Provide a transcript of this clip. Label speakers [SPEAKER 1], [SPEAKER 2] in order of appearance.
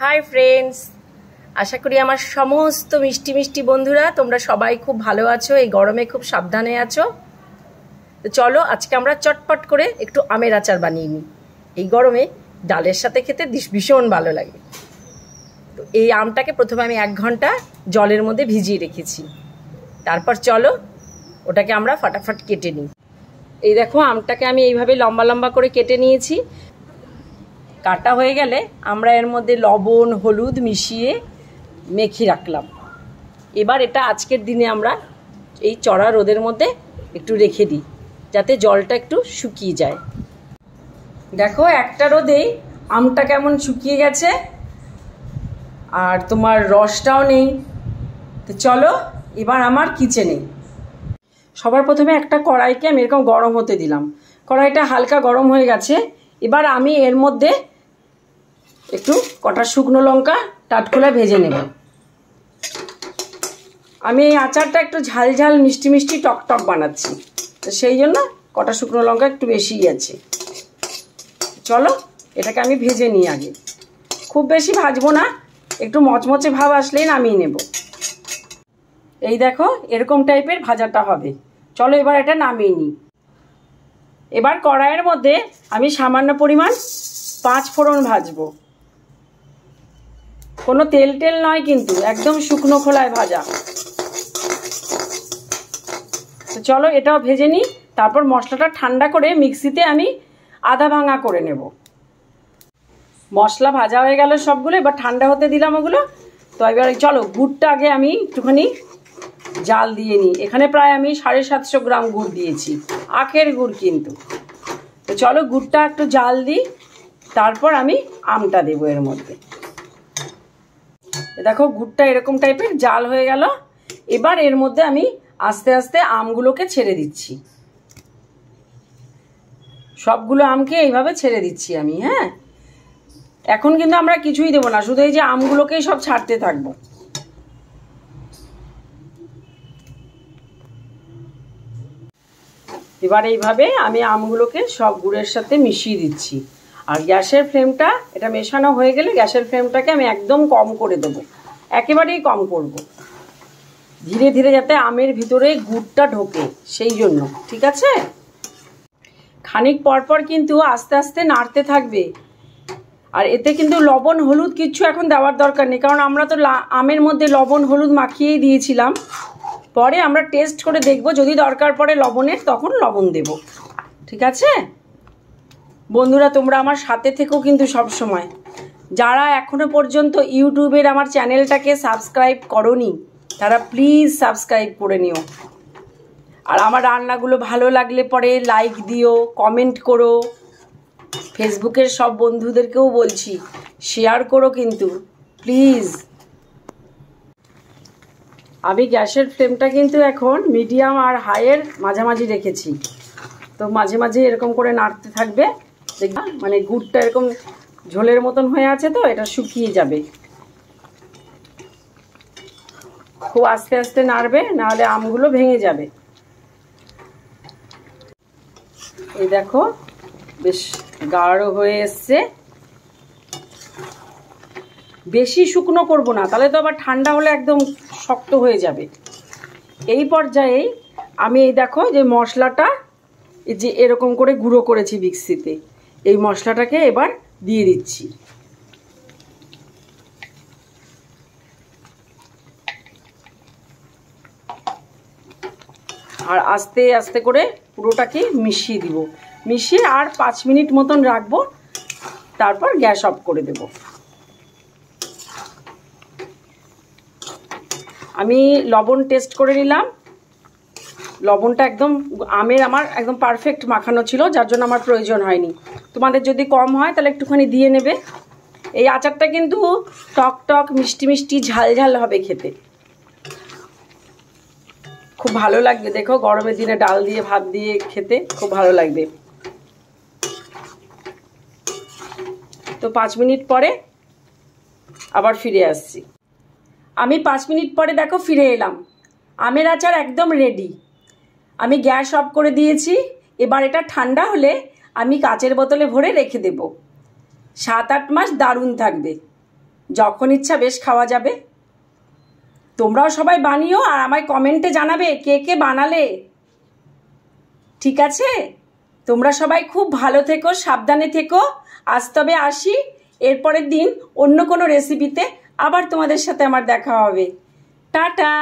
[SPEAKER 1] Hi friends, আশা করি আমার সমস্ত মিষ্টি মিষ্টি বন্ধুরা তোমরা সবাই খুব ভালো আছো, এই গরমে খুব সাবধানে আছো। তো চলো আজকে আমরা চটপট করে একটু আমের আচার বানিয়ে নিই। এই গরমে ডালের সাথে খেতে ভীষণ ভালো লাগে। তো এই আমটাকে প্রথমে আমি 1 ঘন্টা জলের মধ্যে ভিজিয়ে রেখেছি। তারপর চলো ওটাকে আমরা ফাটাফাট কেটে নিই। এই দেখো আমটাকে আমি এইভাবে লম্বা লম্বা করে কেটে নিয়েছি। কাটা হয়ে গেলে আমরা এর মধ্যে লবণ হলুদ মিশিয়ে মেখে রাখলাম। এবার এটা আজকের দিনে আমরা এই চড়া রোদের মধ্যে একটু রেখে দিই, যাতে জলটা একটু শুকিয়ে যায়। দেখো একটা রোদেই আমটা কেমন শুকিয়ে গেছে, আর তোমার রসটাও নেই। তো চলো এবার আমার কিচেনে। সবার প্রথমে একটা কড়াইকে আমি এরকম গরম হতে দিলাম। কড়াইটা হালকা গরম হয়ে গেছে। এবার আমি এর মধ্যে একটু কটা শুকনো লঙ্কা টাটকোলা ভেজে নেব। আমি এই আচারটা একটু ঝাল ঝাল মিষ্টি মিষ্টি টক টক বানাচ্ছি, তো সেই জন্য কটা শুকনো লঙ্কা একটু বেশিই আছে। চলো এটাকে আমি ভেজে নিই আগে। খুব বেশি ভাজবো না, একটু মচমচে ভাব আসলেই নামিয়ে নেব। এই দেখো এরকম টাইপের ভাজাটা হবে। চলো এবার এটা নামিয়ে নিই। এবার কড়াইয়ের মধ্যে আমি সামান্য পরিমাণ 5 ফোড়ন ভাজবো। কোনো তেল টেল নয় কিন্তু, একদম শুকনো খোলায় ভাজা। তো চলো এটাও ভেজে নিই। তারপর মশলাটা ঠান্ডা করে মিক্সিতে আমি আধা ভাঙা করে নেব। মশলা ভাজা হয়ে গেল সবগুলো, এবার ঠান্ডা হতে দিলাম ওগুলো। তো এবার চলো গুড়টা আগে আমি একটুখানি জাল দিয়ে নিই। এখানে প্রায় আমি 750 গ্রাম গুড় দিয়েছি, আখের গুড় কিন্তু। তো চলো গুড়টা একটু জাল দিই, তারপর আমি আমটা দেবো এর মধ্যে। দেখো গুড়টা এরকম টাইপের জাল হয়ে গেল। এবার এর মধ্যে আমি আস্তে আস্তে আমগুলোকে ছেড়ে দিচ্ছি। সবগুলো আমকে এইভাবে ছেড়ে দিচ্ছি আমি। হ্যাঁ, এখন কিন্তু আমরা কিছুই দেবো না, শুধু এই যে আমগুলোকেই সব ছাড়তে থাকবো। এবার এইভাবে আমি আমগুলোকে সব গুড়ের সাথে মিশিয়ে দিচ্ছি। আর গ্যাসের ফ্লেমটা, এটা মেশানো হয়ে গেলে গ্যাসের ফ্লেমটাকে আমি একদম কম করে দেবো, একেবারেই কম করব। ধীরে ধীরে যাতে আমের ভিতরে গুড়টা ঢোকে সেই জন্য, ঠিক আছে? খানিক পরপর কিন্তু আস্তে আস্তে নাড়তে থাকবে। আর এতে কিন্তু লবণ হলুদ কিচ্ছু এখন দেওয়ার দরকার নেই, কারণ আমরা তো আমের মধ্যে লবণ হলুদ মাখিয়েই দিয়েছিলাম। পরে আমরা টেস্ট করে দেখব, যদি দরকার পড়ে লবণের তখন লবণ দেব, ঠিক আছে? বন্ধুরা তোমরা আমার সাথে থেকেও কিন্তু সব সময়। যারা এখনো পর্যন্ত ইউটিউবের আমার চ্যানেলটাকে সাবস্ক্রাইব করোনি তারা প্লিজ সাবস্ক্রাইব করে নিও। আর আমার রান্নাগুলো ভালো লাগলে পরে লাইক দিও, কমেন্ট করো। ফেসবুকের সব বন্ধুদেরকেও বলছি শেয়ার করো কিন্তু প্লিজ। আমি গ্যাসের ফ্লেমটা কিন্তু এখন মিডিয়াম আর হাইয়ের মাঝামাঝি রেখেছি। তো মাঝে মাঝে এরকম করে নাড়তে থাকবে, দেখবা মানে গুড়টা এরকম ঝোলের মতন হয়ে আছে, তো এটা শুকিয়ে যাবে। খুব আস্তে আস্তে নাড়বে, নাহলে আমগুলো ভেঙে যাবে। এই দেখো বেশ গাঢ় হয়ে এসছে। বেশি শুকনো করব না, তাহলে তো আবার ঠান্ডা হলে একদম শক্ত হয়ে যাবে। এই পর্যায়ে আমি এই দেখো যে মশলাটা এই যে এরকম করে গুঁড়ো করেছি মিক্সিতে, এই মশলাটাকে এবার দিয়ে দিচ্ছি। আর আস্তে আস্তে করে পুরোটাকে মিশিয়ে দিব। মিশিয়ে আর 5 মিনিট মতন রাখবো, তারপর গ্যাস অফ করে দেব। আমি লবণ টেস্ট করে নিলাম। লবণটা একদম আমের আমার একদম পারফেক্ট মাখানো ছিল, যার জন্য আমার প্রয়োজন হয়নি। তোমাদের যদি কম হয় তাহলে একটুখানি দিয়ে নেবে। এই আচারটা কিন্তু টক টক মিষ্টি মিষ্টি ঝাল ঝাল হবে খেতে, খুব ভালো লাগবে। দেখো গরমের দিনে ডাল দিয়ে ভাত দিয়ে খেতে খুব ভালো লাগবে। তো 5 মিনিট পরে আবার ফিরে আসছি। আমি 5 মিনিট পরে দেখো ফিরে এলাম। আমের আচার একদম রেডি। আমি গ্যাস অফ করে দিয়েছি। এবার এটা ঠান্ডা হলে আমি কাচের বোতলে ভরে রেখে দেব। 7-8 মাস দারুণ থাকবে। যখন ইচ্ছা বেশ খাওয়া যাবে। তোমরাও সবাই বানিও আর আমায় কমেন্টে জানাবে কে কে বানালে। ঠিক আছে, তোমরা সবাই খুব ভালো থেকো, সাবধানে থেকো। আজ তবে আসি, এরপরের দিন অন্য কোনো রেসিপিতে আবার তোমাদের সাথে আমার দেখা হবে। টাটা।